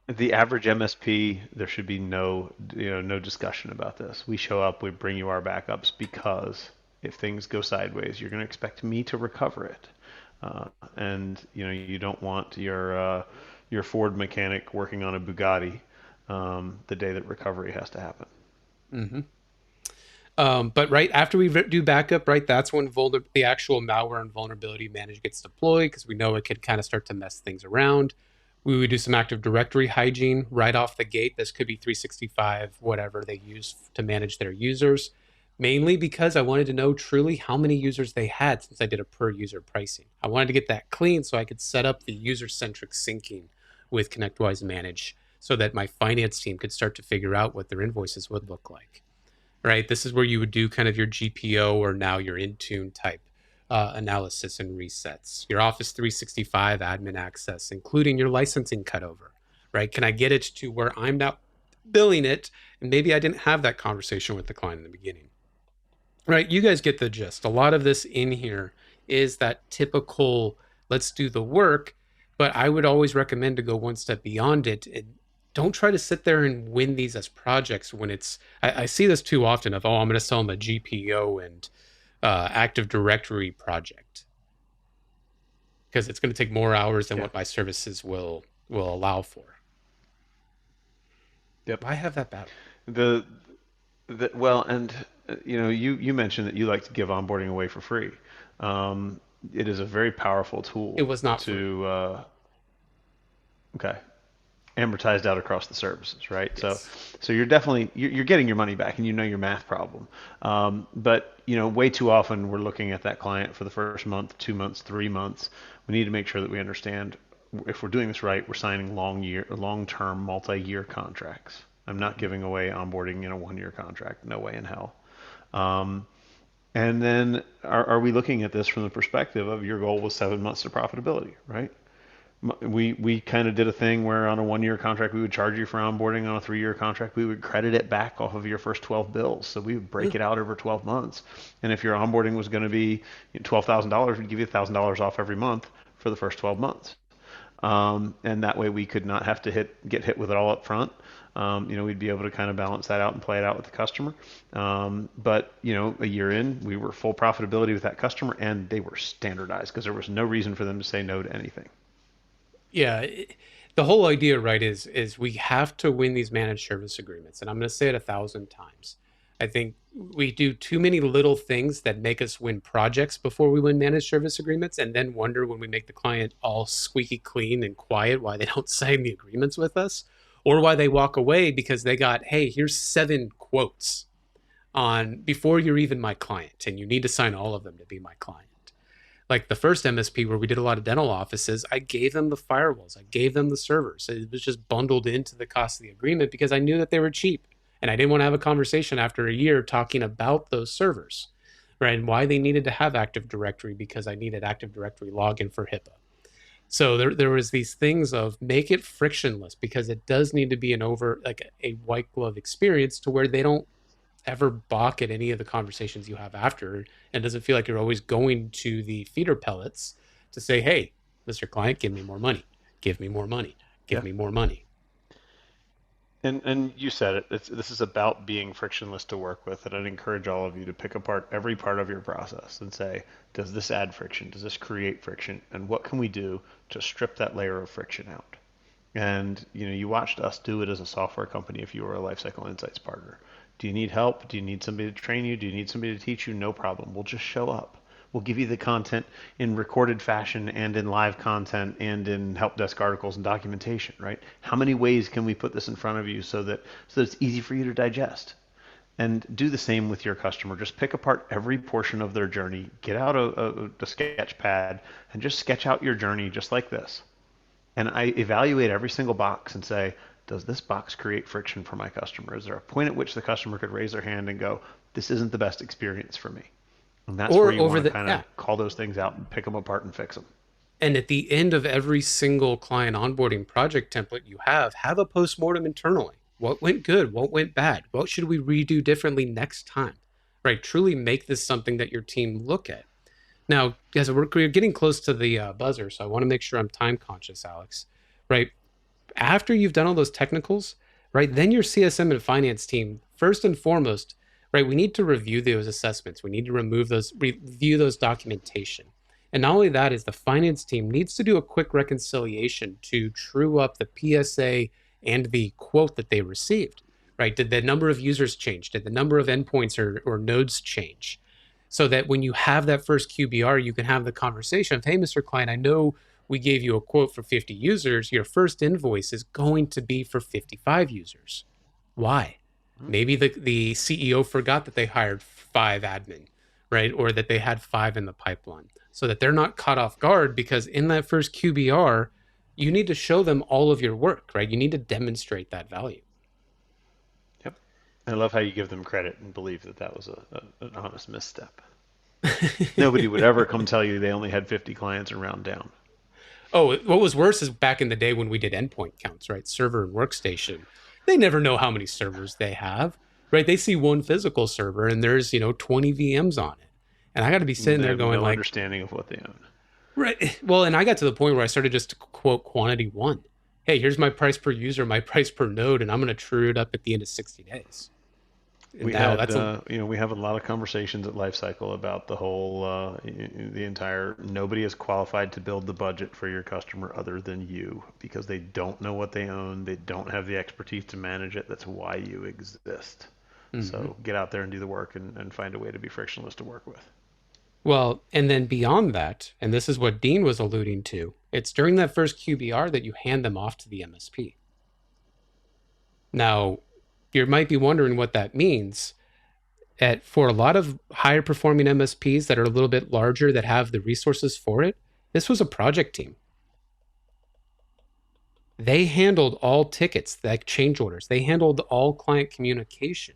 The average MSP, there should be no discussion about this. We show up, we bring you our backups because if things go sideways, you're going to expect me to recover it. And you don't want your Ford mechanic working on a Bugatti the day that recovery has to happen. Hmm. But right after we do backup, right, that's when the actual malware and vulnerability manager gets deployed because we know it could kind of start to mess things around. We would do some Active Directory hygiene right off the gate. This could be 365, whatever they use to manage their users, mainly because I wanted to know truly how many users they had since I did a per user pricing. I wanted to get that clean so I could set up the user centric syncing with ConnectWise Manage so that my finance team could start to figure out what their invoices would look like, right? This is where you would do kind of your GPO or now your Intune type analysis and resets, your Office 365 admin access, including your licensing cutover, right? Can I get it to where I'm now billing it? And maybe I didn't have that conversation with the client in the beginning, right? You guys get the gist. A lot of this in here is that typical let's do the work, but I would always recommend to go one step beyond it and don't try to sit there and win these as projects when I see this too often of I'm going to sell them a GPO and Active Directory project because it's going to take more hours than Yeah. what my services will allow for. Yep. Why have that battle? The well, and you mentioned that you like to give onboarding away for free. It is a very powerful It tool was not free. to okay, amortized out across the services, right? So, Yes. so you're definitely you're getting your money back, and you know your math problem. But way too often we're looking at that client for the first month, 2 months, 3 months. We need to make sure that we understand if we're doing this right, we're signing long-term, multi-year contracts. I'm not Mhm. giving away onboarding in a 1-year contract. No way in hell. Um, and then are we looking at this from the perspective of your goal was 7 months to profitability, right? We kind of did a thing where on a 1-year contract we would charge you for onboarding. On a 3-year contract we would credit it back off of your first 12 bills. So we would Yeah. break it out over 12 months. And if your onboarding was going to be $12,000, we'd give you $1,000 off every month for the first 12 months. And that way we could not have to get hit with it all up front. We'd be able to kind of balance that out and play it out with the customer. But a year in, we were full profitability with that customer, and they were standardized because there was no reason for them to say no to anything. Yeah, the whole idea, right, is we have to win these managed service agreements, and I'm going to say it 1,000 times. I think we do too many little things that make us win projects before we win managed service agreements, and then wonder when we make the client all squeaky clean and quiet why they don't sign the agreements with us, or why they walk away because they got, hey, here's 7 quotes on before you're even my client, and you need to sign all of them to be my client. Like the first MSP where we did a lot of dental offices, I gave them the firewalls, I gave them the servers. It was just bundled into the cost of the agreement because I knew that they were cheap. And I didn't want to have a conversation after a year talking about those servers. right? And why they needed to have Active Directory because I needed Active Directory login for HIPAA. So there was these things of make it frictionless because it does need to be an over like a white glove experience to where they don't ever balk at any of the conversations you have after and doesn't feel like you're always going to the feeder pellets to say, hey, Mr. Client, give me more money, give me more money, give Yeah. me more money. And you said it. This is about being frictionless to work with, and I'd encourage all of you to pick apart every part of your process and say, does this add friction? Does this create friction? And what can we do to strip that layer of friction out? And you watched us do it as a software company if you were a Lifecycle Insights partner. Do you need help? Do you need somebody to train you? Do you need somebody to teach you? No problem. We'll just show up. We'll give you the content in recorded fashion and in live content and in help desk articles and documentation, right? How many ways can we put this in front of you so that it's easy for you to digest? And do the same with your customer. Just pick apart every portion of their journey, get out a sketch pad, and just sketch out your journey just like this. And I evaluate every single box and say, does this box create friction for my customer? Is there a point at which the customer could raise their hand and go, this isn't the best experience for me? And that's where Or you over want to the, kind of yeah. call those things out and pick them apart and fix them. And at the end of every single client onboarding project template you have a postmortem internally. What went good? What went bad? What should we redo differently next time? Right? Truly make this something that your team look at. Now, guys, we're getting close to the buzzer, so I want to make sure I'm time conscious, Alex. Right? After you've done all those technicals, right, then your CSM and finance team, first and foremost, right, we need to review those assessments. We need to review those documentation. And not only that is the finance team needs to do a quick reconciliation to true up the PSA and the quote that they received, right? Did the number of users change? Did the number of endpoints or nodes change? So that when you have that first QBR, you can have the conversation of, hey, Mr. Client, I know we gave you a quote for 50 users. Your first invoice is going to be for 55 users. Why? Maybe the CEO forgot that they hired 5 admin, right? Or that they had 5 in the pipeline so that they're not caught off guard because in that first QBR, you need to show them all of your work, right? You need to demonstrate that value. Yep. I love how you give them credit and believe that that was an honest misstep. Nobody would ever come tell you they only had 50 clients and round down. Oh, what was worse is back in the day when we did endpoint counts, right? Server and workstation. They never know how many servers they have, right? They see one physical server and there's, 20 VMs on it. And I got to be sitting They there have going no like, understanding of what they own. right. Well, and I got to the point where I started just to quote quantity one. Hey, here's my price per user, my price per node, and I'm going to true it up at the end of 60 days. And We now had, that's a, we have a lot of conversations at Lifecycle about the whole, the entire, nobody is qualified to build the budget for your customer other than you because they don't know what they own. They don't have the expertise to manage it. That's why you exist. mhm. So get out there and do the work and find a way to be frictionless to work with. Well, and then beyond that, and this is what Dean was alluding to, it's during that first QBR that you hand them off to the MSP. Now, you might be wondering what that means. For a lot of higher performing MSPs that are a little bit larger that have the resources for it, this was a project team. They handled all tickets, like change orders. They handled all client communication.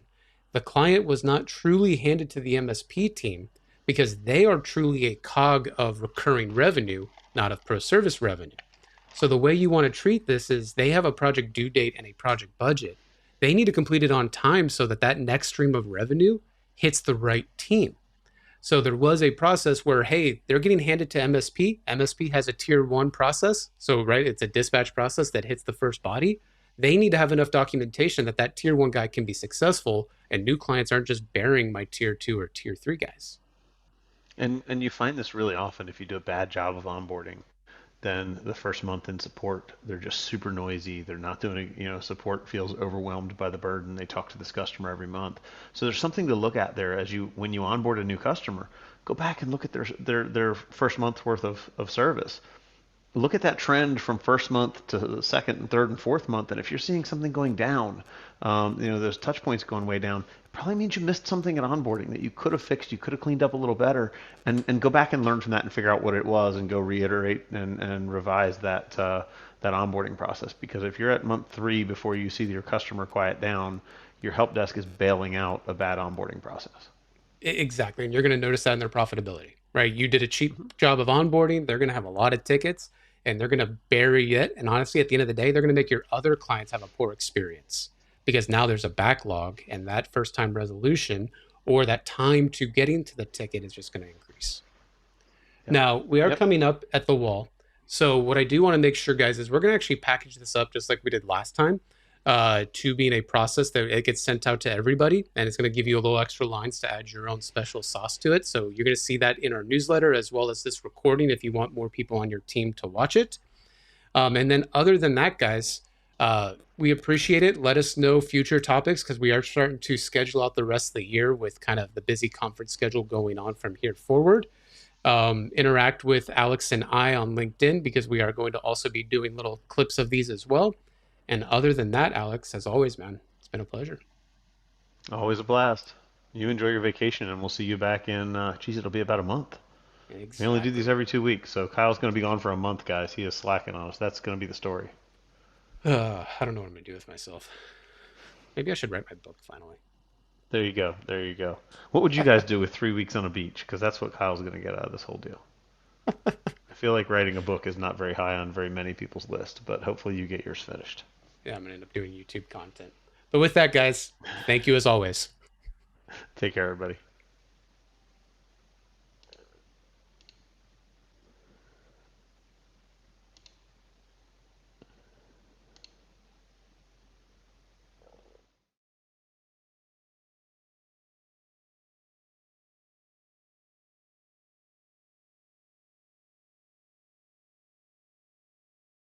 The client was not truly handed to the MSP team because they are truly a cog of recurring revenue, not of pro service revenue. So the way you want to treat this is they have a project due date and a project budget. They need to complete it on time so that that next stream of revenue hits the right team. So there was a process where, hey, they're getting handed to MSP. MSP has a tier one process. So, right, it's a dispatch process that hits the first body. They need to have enough documentation that that tier one guy can be successful and new clients aren't just bearing my tier two or tier three guys. And you find this really often if you do a bad job of onboarding. Then the first month in support, they're just super noisy. They're not doing, support feels overwhelmed by the burden. They talk to this customer every month. So there's something to look at there as when you onboard a new customer, go back and look at their first month's worth of service. Look at that trend from first month to the second and third and fourth month. And if you're seeing something going down, those touch points going way down, it probably means you missed something at onboarding that you could have fixed, you could have cleaned up a little better, and go back and learn from that and figure out what it was and go reiterate and revise that onboarding process. Because if you're at month 3 before you see your customer quiet down, your help desk is bailing out a bad onboarding process. Exactly. And you're going to notice that in their profitability, right? You did a cheap job of onboarding. They're going to have a lot of tickets and they're going to bury it. And honestly, at the end of the day, they're going to make your other clients have a poor experience because now there's a backlog and that first time resolution or that time to getting to the ticket is just going to increase. Yep. Now, we are Yep. coming up at the wall. So, what I do want to make sure, guys, is we're going to actually package this up just like we did last time to being a process that it gets sent out to everybody. And it's going to give you a little extra lines to add your own special sauce to it. So, you're going to see that in our newsletter as well as this recording if you want more people on your team to watch it. And then, other than that, guys, we appreciate it. Let us know future topics because we are starting to schedule out the rest of the year with kind of the busy conference schedule going on from here forward. Interact with Alex and I on LinkedIn because we are going to also be doing little clips of these as well. And other than that, Alex, as always, man, it's been a pleasure. Always a blast. You enjoy your vacation, and we'll see you back in. Geez, it'll be about a month. We only do these Exactly. every 2 weeks, so Kyle's going to be gone for a month, guys. He is slacking on us. That's going to be the story. I don't know what I'm going to do with myself. Maybe I should write my book finally. There you go. There you go. What would you guys do with 3 weeks on a beach? Because that's what Kyle's going to get out of this whole deal. I feel like writing a book is not very high on very many people's list, but hopefully you get yours finished. Yeah, I'm going to end up doing YouTube content. But with that, guys, thank you as always. Take care, everybody.